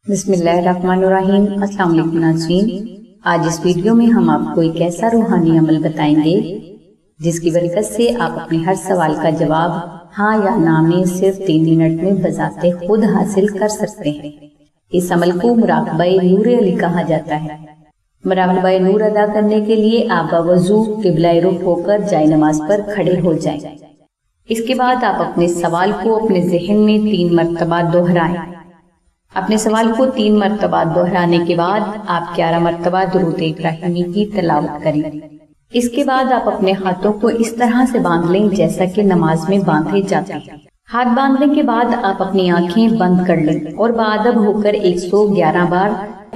بسم اللہ الرحمن الرحیم۔ السلام علیکم ناظرین، آج اس ویڈیو میں ہم آپ کو ایک ایسا روحانی عمل بتائیں گے جس کی برکت سے آپ اپنے ہر سوال کا جواب ہاں یا نہ میں صرف 3 منٹ میں بذات خود حاصل کر سکتے ہیں۔ اس عمل کو مراقبہ نور علی کہا جاتا ہے۔ مراقبہ نور ادا کرنے کے لیے آپ باوضو قبلہ رخ ہو کر جائے نماز پر کھڑے ہو جائیں۔ اس کے بعد آپ اپنے سوال کو اپنے ذہن میں 3 مرتبہ دہرائیں۔ اپنے سوال کو 3 مرتبہ دہرانے کے بعد آپ 11 مرتبہ درود ابراہیمی کی تلاوت کریں۔ اس کے بعد آپ اپنے ہاتھوں کو اس طرح سے باندھ لیں جیسا کہ نماز میں باندھے جاتے ہیں۔ ہاتھ باندھنے کے بعد آپ اپنی آنکھیں بند کر لیں اور باادب ہو کر 111 بار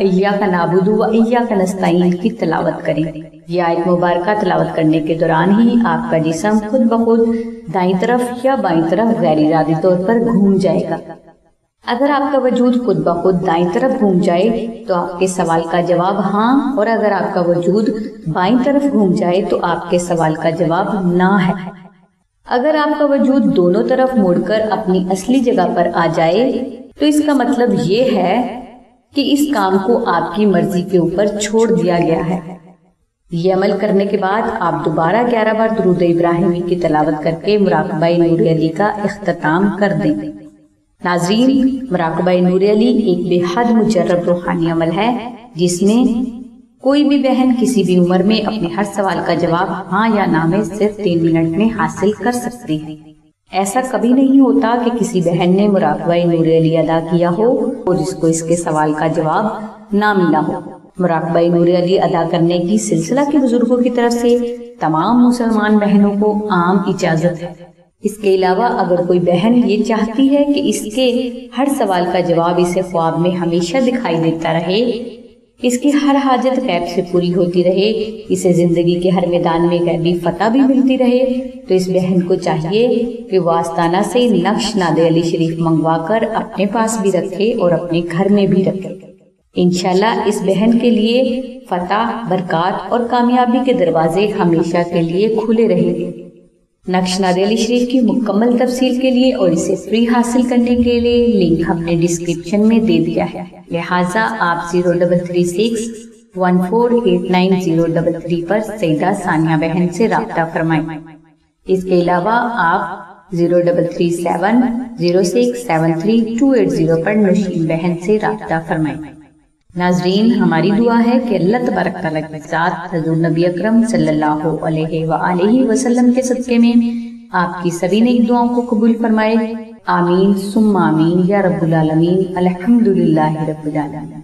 ایاک نعبد و ایاک نستعین کی تلاوت کریں۔ یہ آیت مبارکہ تلاوت کرنے کے دوران ہی آپ کا جسم خود بخود دائیں طرف یا بائیں طرف غیر ارادی طور پر گھوم جائے گا۔ اگر آپ کا وجود خود بخود دائیں طرف گھوم جائے تو آپ کے سوال کا جواب ہاں، اور اگر آپ کا وجود بائیں طرف گھوم جائے تو آپ کے سوال کا جواب نہ ہے۔ اگر آپ کا وجود دونوں طرف مڑ کر اپنی اصلی جگہ پر آ جائے تو اس کا مطلب یہ ہے کہ اس کام کو آپ کی مرضی کے اوپر چھوڑ دیا گیا ہے۔ یہ عمل کرنے کے بعد آپ دوبارہ 11 بار درود ابراہیمی کی تلاوت کر کے مراقبہ نور علی کا اختتام کر دیں۔ ناظرین، مراقبہ نور علی ایک بے حد مجرب روحانی عمل ہے جس میں کوئی بھی بہن کسی بھی عمر میں اپنے ہر سوال کا جواب ہاں یا نہ میں صرف 3 منٹ میں حاصل کر سکتی ہے۔ ایسا کبھی نہیں ہوتا کہ کسی بہن نے مراقبہ نور علی ادا کیا ہو اور جس کو اس کے سوال کا جواب نہ ملا ہو۔ مراقبہ نور علی ادا کرنے کی سلسلہ کے بزرگوں کی طرف سے تمام مسلمان بہنوں کو عام اجازت ہے۔ اس کے علاوہ اگر کوئی بہن یہ چاہتی ہے کہ اس کے ہر سوال کا جواب اسے خواب میں ہمیشہ دکھائی دیتا رہے، اس کی ہر حاجت غیب سے پوری ہوتی رہے، اسے زندگی کے ہر میدان میں غیبی فتح بھی ملتی رہے، تو اس بہن کو چاہیے کہ وہ آستانہ سے نقش ناد علی شریف منگوا کر اپنے پاس بھی رکھے اور اپنے گھر میں بھی رکھے۔ انشاءاللہ اس بہن کے لیے فتح، برکات اور کامیابی کے دروازے ہمیشہ کے لیے کھلے رہیں گے۔ نقش ناد علی شریف کی مکمل تفصیل کے لیے اور اسے فری حاصل کرنے کے لیے لنک ہم نے ڈسکرپشن میں دے دیا ہے، لہٰذا آپ 0336148933 پر سیدہ ثانیہ بہن سے رابطہ فرمائیں۔ اس کے علاوہ آپ 0337067380 پر نوشین بہن سے رابطہ فرمائیں۔ ناظرین، ہماری دعا ہے کہ اللہ تبارک تعالیٰ کی ذات حضور نبی اکرم صلی اللہ علیہ وآلہ وسلم کے صدقے میں آپ کی سبھی نیک دعاؤں کو قبول فرمائے۔ آمین ثم آمین یا رب العالمین۔ الحمدللہ رب العالمین۔